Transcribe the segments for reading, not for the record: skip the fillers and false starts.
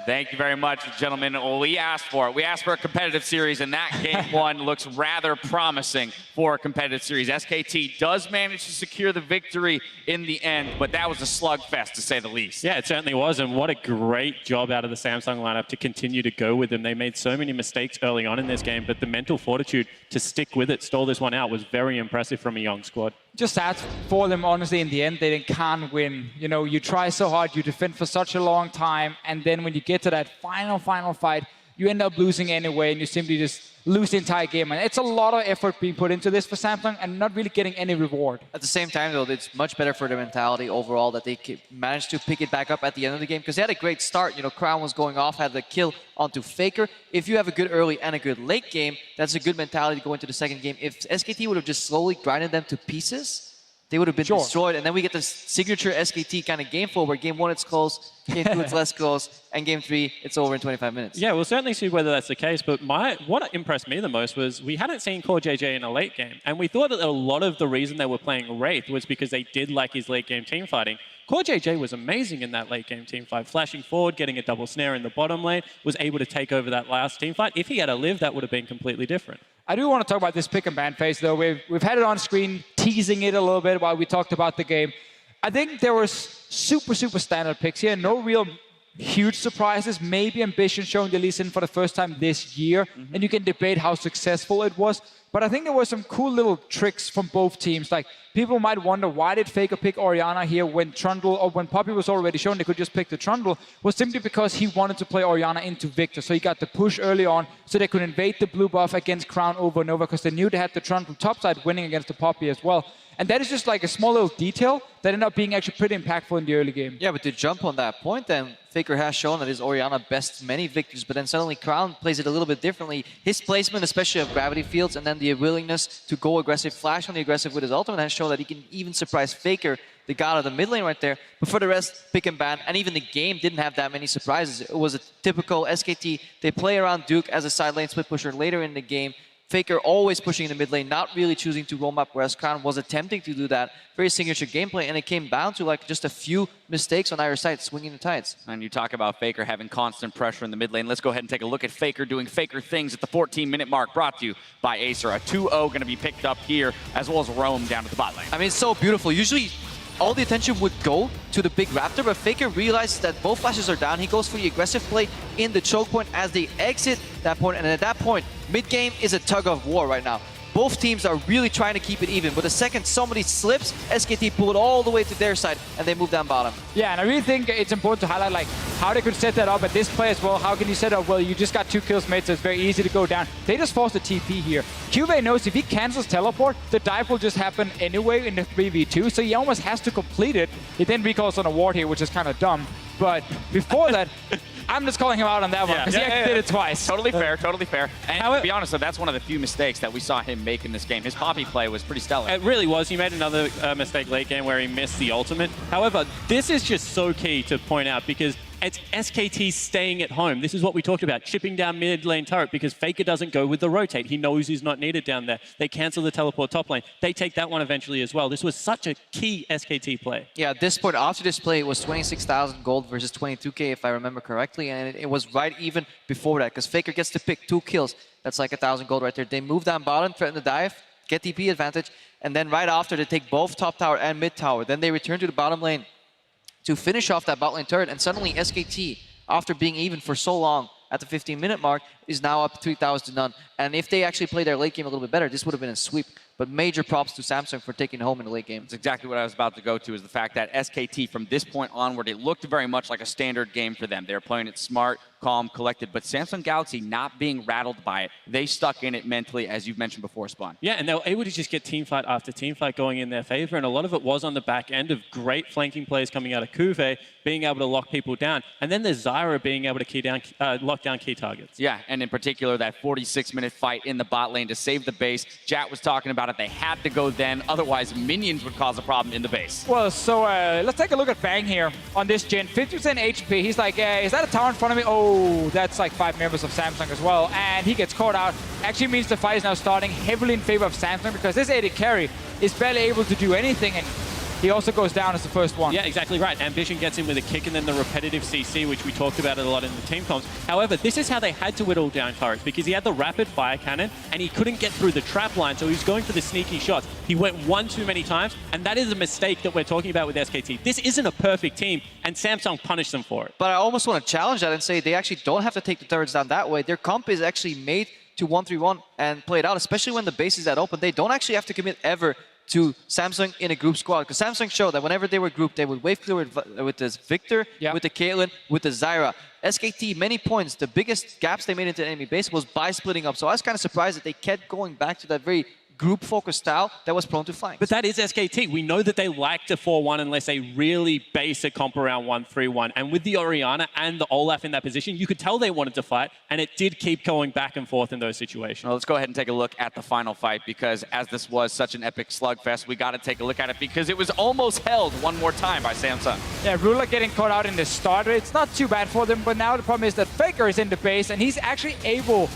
Thank you very much, gentlemen. Well, we asked for it. We asked for a competitive series, and that game one looks rather promising for a competitive series. SKT does manage to secure the victory in the end, but that was a slugfest, to say the least. Yeah, it certainly was, and what a great job out of the Samsung lineup to continue to go with them. They made so many mistakes early on in this game, but the mental fortitude to stick with it, stall this one out, was very impressive from a young squad. Just sad for them, honestly, in the end, they can't win. You know, you try so hard, you defend for such a long time, and then when you get to that final fight, you end up losing anyway, and you simply just lose the entire game. And it's a lot of effort being put into this for Samsung and not really getting any reward. At the same time, though, it's much better for their mentality overall that they managed to pick it back up at the end of the game, because they had a great start. You know, Crown was going off, had the kill onto Faker. If you have a good early and a good late game, that's a good mentality to go into the second game. If SKT would have just slowly grinded them to pieces, they would have been destroyed, and then we get this signature SKT kind of game flow where game one it's close, game two it's less close, and game three it's over in 25 minutes. Yeah, we'll certainly see whether that's the case, but what impressed me the most was we hadn't seen Core JJ in a late game, and we thought that a lot of the reason they were playing Wraith was because they did like his late game team fighting. Core JJ was amazing in that late game team fight, flashing forward, getting a double snare in the bottom lane, was able to take over that last team fight. If he had lived, that would have been completely different. I do want to talk about this pick and ban phase, though. We've had it on screen, teasing it a little bit while we talked about the game. I think there was super standard picks here. No real huge surprises. Maybe Ambition showing the Lee Sin for the first time this year, and you can debate how successful it was. But I think there were some cool little tricks from both teams. Like, people might wonder, why did Faker pick Orianna here when Trundle, or when Poppy was already shown they could just pick the Trundle? Was simply because he wanted to play Orianna into Victor. So he got the push early on, so they could invade the blue buff against Crown over and over, because they knew they had the Trundle topside winning against the Poppy as well. And that is just like a small little detail that ended up being actually pretty impactful in the early game. Yeah, but to jump on that point then, Faker has shown that his Orianna bests many victors, but then suddenly Crown plays it a little bit differently. His placement, especially of gravity fields, and then the willingness to go aggressive, flash on the aggressive with his ultimate, has shown that he can even surprise Faker, the god of the mid lane right there. But for the rest, pick and ban, and even the game didn't have that many surprises. It was a typical SKT. They play around Duke as a side lane split pusher later in the game. Faker always pushing in the mid lane, not really choosing to roam up, whereas Crown was attempting to do that. Very signature gameplay, and it came down to like just a few mistakes on either side, swinging the tides. And you talk about Faker having constant pressure in the mid lane. Let's go ahead and take a look at Faker doing Faker things at the 14-minute mark, brought to you by Acer. A 2-0 going to be picked up here, as well as Roam down to the bot lane. I mean, it's so beautiful. Usually, all the attention would go to the big Raptor, but Faker realizes that both flashes are down. He goes for the aggressive play in the choke point as they exit that point, and at that point, mid-game is a tug of war right now. Both teams are really trying to keep it even, but the second somebody slips, SKT pull it all the way to their side, and they move down bottom. Yeah, and I really think it's important to highlight like how they could set that up at this play as well. How can you set up, well, you just got 2 kills made, so it's very easy to go down. They just forced the TP here. Cube knows if he cancels teleport, the dive will just happen anyway in the 3v2, so he almost has to complete it. He then recalls on a ward here, which is kind of dumb. But before that, I'm just calling him out on that one, because he actually did it twice. Totally fair, totally fair. And to be honest, that's one of the few mistakes that we saw him make in this game. His Poppy play was pretty stellar. It really was. He made another mistake late game where he missed the ultimate. However, this is just so key to point out, because it's SKT staying at home. This is what we talked about, chipping down mid lane turret, because Faker doesn't go with the rotate. He knows he's not needed down there. They cancel the teleport top lane. They take that one eventually as well. This was such a key SKT play. Yeah, at this point, after this play, it was 26,000 gold versus 22k, if I remember correctly, and it was right even before that, because Faker gets to pick 2 kills. That's like 1,000 gold right there. They move down bottom, threaten the dive, get TP advantage, and then right after, they take both top tower and mid tower. Then they return to the bottom lane to finish off that bot lane turret, and suddenly SKT, after being even for so long at the 15-minute mark, is now up 3,000 to none. And if they actually played their late game a little bit better, this would have been a sweep. But major props to Samsung for taking it home in the late game. That's exactly what I was about to go to, is the fact that SKT, from this point onward, it looked very much like a standard game for them. They were playing it smart, calm, collected, but Samsung Galaxy not being rattled by it. They stuck in it mentally, as you've mentioned before, Spawn. Yeah, and they were able to just get teamfight after teamfight going in their favor, and a lot of it was on the back end of great flanking plays coming out of Kuve, being able to lock people down, and then there's Zyra being able to lock down key targets. Yeah, and in particular, that 46-minute fight in the bot lane to save the base. Jat was talking about it. They had to go then, otherwise minions would cause a problem in the base. Well, so let's take a look at Bang here on this gen. 50% HP. He's like, is that a tower in front of me? Oh, that's like 5 members of Samsung as well. And he gets caught out. Actually means the fight is now starting heavily in favor of Samsung, because this AD carry is barely able to do anything. And he also goes down as the first one. Yeah, exactly right. Ambition gets in with a kick and then the repetitive CC, which we talked about a lot in the team comps. However, this is how they had to whittle down Courage, because he had the rapid fire cannon and he couldn't get through the trap line, so he was going for the sneaky shots. He went one too many times, and that is a mistake that we're talking about with SKT. This isn't a perfect team, and Samsung punished them for it. But I almost want to challenge that and say they actually don't have to take the turrets down that way. Their comp is actually made to 1-3-1 and play it out, especially when the base is that open. They don't actually have to commit ever to Samsung in a group squad, because Samsung showed that whenever they were grouped, they would wave clear with this Victor, with the Caitlyn, with the Zyra. SKT, many points, the biggest gaps they made into the enemy base was by splitting up. So I was kind of surprised that they kept going back to that very group-focused style that was prone to flanks. But that is SKT. We know that they like to 4-1 unless they really base a comp around 1-3-1. And with the Orianna and the Olaf in that position, you could tell they wanted to fight, and it did keep going back and forth in those situations. Well, let's go ahead and take a look at the final fight, because as this was such an epic slugfest, we got to take a look at it because it was almost held one more time by Samsung. Yeah, Ruler getting caught out in the start. It's not too bad for them, but now the problem is that Faker is in the base, and he's actually able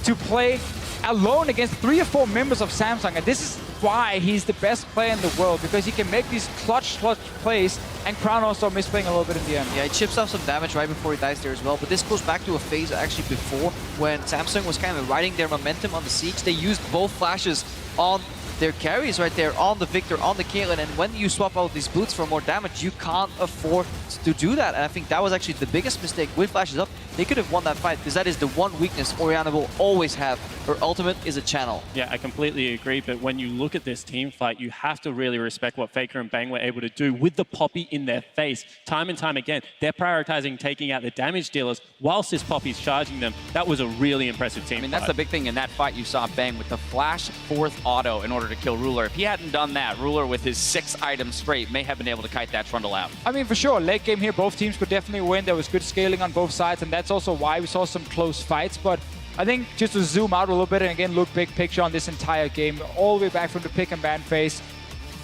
to play alone against 3 or 4 members of Samsung, and this is why he's the best player in the world, because he can make these clutch plays, and Crown also misplaying a little bit in the end. Yeah, he chips off some damage right before he dies there as well, but this goes back to a phase actually before when Samsung was kind of riding their momentum on the siege. They used both flashes on their carries right there, on the Victor, on the Caitlyn, and when you swap out these boots for more damage, you can't afford to do that. And I think that was actually the biggest mistake. With flashes up, they could have won that fight, because that is the one weakness Orianna will always have. Her ultimate is a channel. Yeah, I completely agree, but when you look at this team fight, you have to really respect what Faker and Bang were able to do with the Poppy in their face. Time and time again, they're prioritizing taking out the damage dealers whilst this Poppy's charging them. That was a really impressive team I mean, fight. that's the big thing in that fight. You saw Bang with the flash 4th auto in order to kill Ruler. If he hadn't done that, Ruler with his 6 items straight may have been able to kite that Trundle out. I mean, for sure, late game here, both teams could definitely win. There was good scaling on both sides, and that's also why we saw some close fights. But I think just to zoom out a little bit and again look big picture on this entire game, all the way back from the pick and ban phase,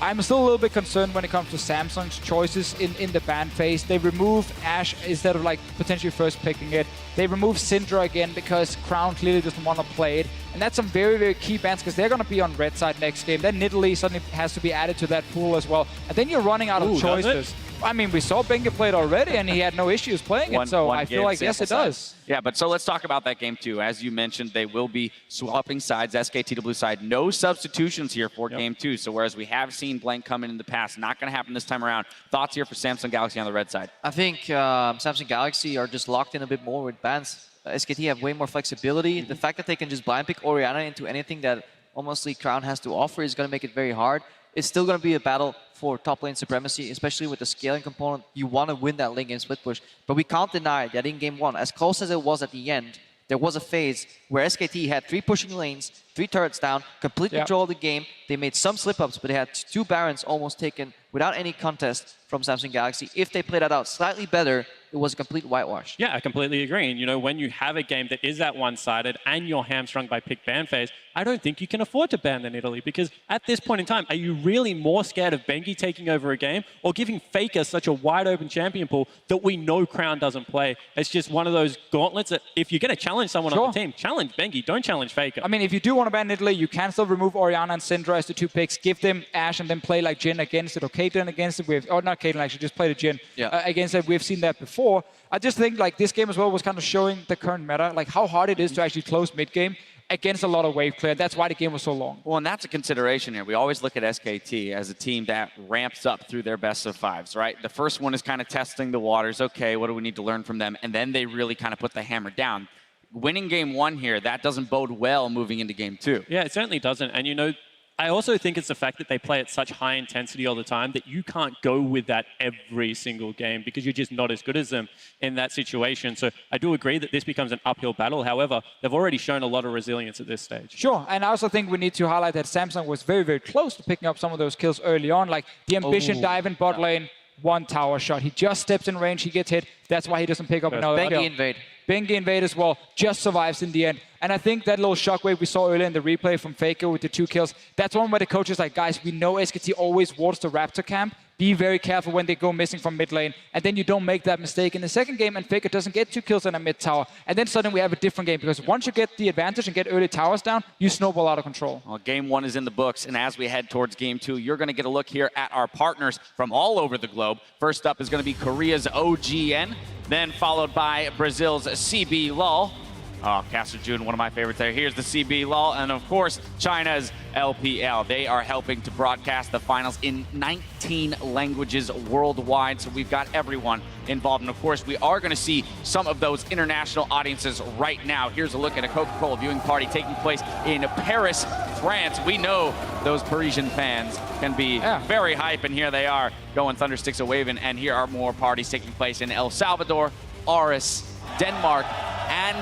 I'm still a little bit concerned when it comes to Samsung's choices in the ban phase. They remove Ashe instead of like potentially first picking it. They remove Syndra again because Crown clearly doesn't want to play it. And that's some very, very key bans because they're going to be on red side next game. Then Nidalee suddenly has to be added to that pool as well. And then you're running out of choices. I mean, we saw Benga play it already, and he had no issues playing it. So I feel like, yes, it does. Yeah, but so let's talk about that game, too. As you mentioned, they will be swapping sides, SKT to blue side. No substitutions here for game 2. So whereas we have seen Blank come in the past, not going to happen this time around. Thoughts here for Samsung Galaxy on the red side? I think Samsung Galaxy are just locked in a bit more with bans. SKT have way more flexibility. The fact that they can just blind pick Orianna into anything that almost Crown has to offer is going to make it very hard. It's still going to be a battle for top lane supremacy, especially with the scaling component. You want to win that lane game split push. But we can't deny that in game 1, as close as it was at the end, there was a phase where SKT had 3 pushing lanes, 3 turrets down, complete control of the game. They made some slip-ups, but they had 2 Barons almost taken without any contest from Samsung Galaxy. If they played that out slightly better, it was a complete whitewash. Yeah, I completely agree. And, you know, when you have a game that is that one-sided and you're hamstrung by pick ban phase, I don't think you can afford to ban in Italy, because at this point in time, are you really more scared of Bengi taking over a game or giving Faker such a wide-open champion pool that we know Crown doesn't play? It's just one of those gauntlets that if you're going to challenge someone on the team, challenge Bengi, don't challenge Faker. I mean, if you do want to ban Italy, you can still remove Orianna and Syndra as the 2 picks, give them Ashe and then play like Jhin against it, or Caitlyn against it. Or not Caitlyn, actually, just play the Jhin against it. We've seen that before. I just think like this game as well was kind of showing the current meta, like how hard it is to actually close mid-game against a lot of wave clear. That's why the game was so long. Well, and that's a consideration here. We always look at SKT as a team that ramps up through their best of 5s, right? The first one is kind of testing the waters. Okay, what do we need to learn from them? And then they really kind of put the hammer down. Winning game 1 here, that doesn't bode well moving into game 2. Yeah, it certainly doesn't. And, you know, I also think it's the fact that they play at such high intensity all the time that you can't go with that every single game because you're just not as good as them in that situation. So I do agree that this becomes an uphill battle. However, they've already shown a lot of resilience at this stage. Sure, and I also think we need to highlight that Samsung was very, very close to picking up some of those kills early on, like the Ambition dive in bot lane, 1 tower shot. He just steps in range, he gets hit. That's why he doesn't pick up another kill. Bengi invade. Bengi invade as well, just survives in the end. And I think that little shockwave we saw earlier in the replay from Faker with the 2 kills, that's one where the coach is like, guys, we know SKT always wards the Raptor camp be very careful when they go missing from mid lane, and then you don't make that mistake in the second game, and Faker doesn't get 2 kills in a mid tower, and then suddenly we have a different game, because once you get the advantage and get early towers down, you snowball out of control. Well, game 1 is in the books, and as we head towards game 2, you're going to get a look here at our partners from all over the globe. First up is going to be Korea's OGN, then followed by Brazil's CB LOL. Oh, Caster June, one of my favorites there. Here's the CB LOL, and of course, China's LPL. They are helping to broadcast the finals in 19 languages worldwide, so we've got everyone involved. And of course, we are going to see some of those international audiences right now. Here's a look at a Coca-Cola viewing party taking place in Paris, France. We know those Parisian fans can be very hype, and here they are going Thundersticks a-waving, and here are more parties taking place in El Salvador, Aarhus, Denmark, and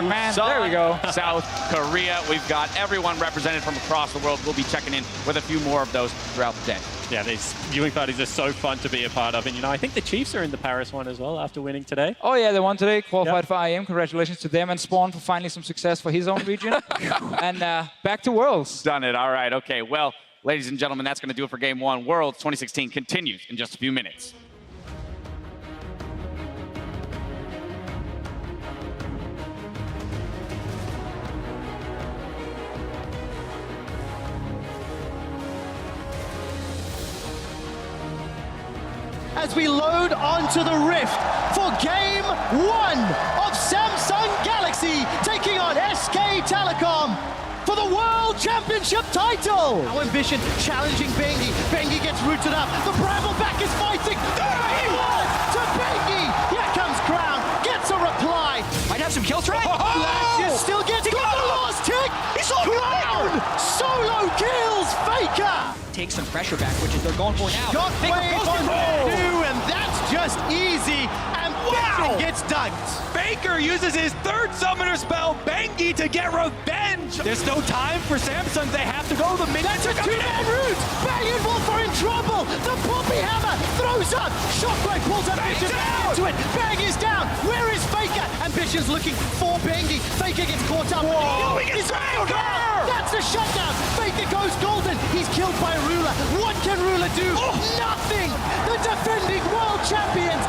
Man, there we go. South Korea. We've got everyone represented from across the world. We'll be checking in with a few more of those throughout the day. Yeah, these viewing parties are so fun to be a part of. And, you know, I think the Chiefs are in the Paris one as well after winning today. Oh, yeah, they won today. Qualified for IM. Congratulations to them, and Spawn for finally some success for his own region. And back to Worlds. Done it. All right. Okay. Well, ladies and gentlemen, that's going to do it for Game 1. Worlds 2016 continues in just a few minutes. As we load onto the Rift for Game 1 of Samsung Galaxy taking on SK Telecom for the World Championship title. Now Ambition challenging Bengi. Bengi gets rooted up. The Brambleback is fighting. There he was to Bengi. Here comes Crown. Gets a reply. Might have some kill threat. Lashes still gets the last tick. Crown solo kills Faker. Take some pressure back, which is they're going for now. Got wave on two, and that's just easy. And Bengi gets dunked. Faker uses his third summoner spell, Bengi, to get revenge. There's no time for Samsung. They have to go. The minions That's a two-man route. Bang and Wolf are in trouble. The Poppy Hammer throws up. Shockwave pulls Ambition into it. Bang is down. Where is Faker? Ambition's looking for Bengi. Faker gets caught up. Whoa, he gets Faker! That's a shutdown. Faker goes golden. He's killed by Ruler. What can Ruler do? Nothing. The defending world champions